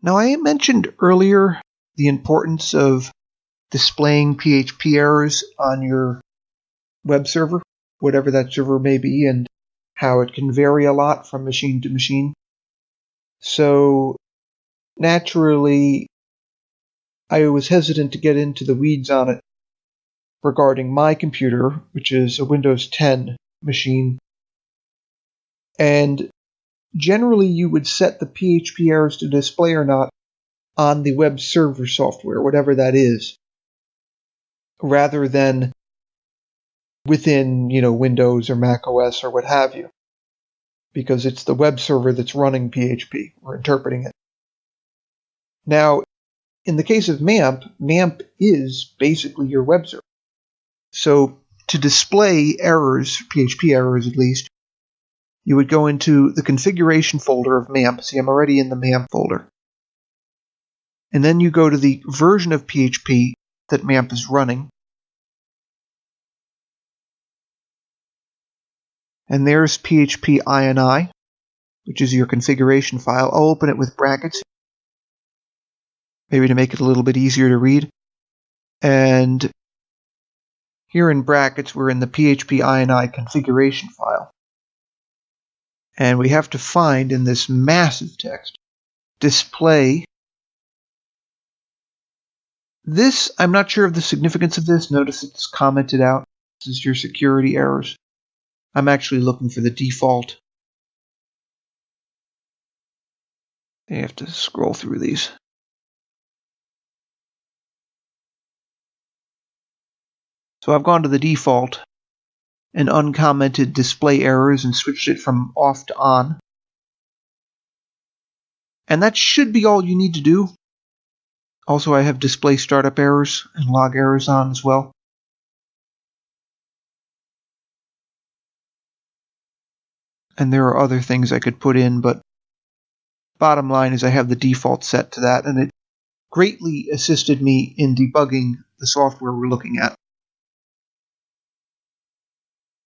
Now, I mentioned earlier the importance of displaying PHP errors on your web server, whatever that server may be, and how it can vary a lot from machine to machine. So, naturally, I was hesitant to get into the weeds on it regarding my computer, which is a Windows 10 machine. And generally, you would set the PHP errors to display or not on the web server software, whatever that is, rather than within, Windows or Mac OS or what have you, because it's the web server that's running PHP or interpreting it. Now, in the case of MAMP, MAMP is basically your web server. So to display errors, PHP errors at least, you would go into the configuration folder of MAMP. See, I'm already in the MAMP folder. And then you go to the version of PHP that MAMP is running. And there's PHP ini, which is your configuration file. I'll open it with brackets, maybe to make it a little bit easier to read. And here in brackets, we're in the PHP ini configuration file. And we have to find in this massive text, display. This, I'm not sure of the significance of this. Notice it's commented out. This is your security errors. I'm actually looking for the default. I have to scroll through these. So I've gone to the default and uncommented display errors and switched it from off to on. And that should be all you need to do. Also, I have display startup errors and log errors on as well. And there are other things I could put in, but bottom line is I have the default set to that, and it greatly assisted me in debugging the software we're looking at.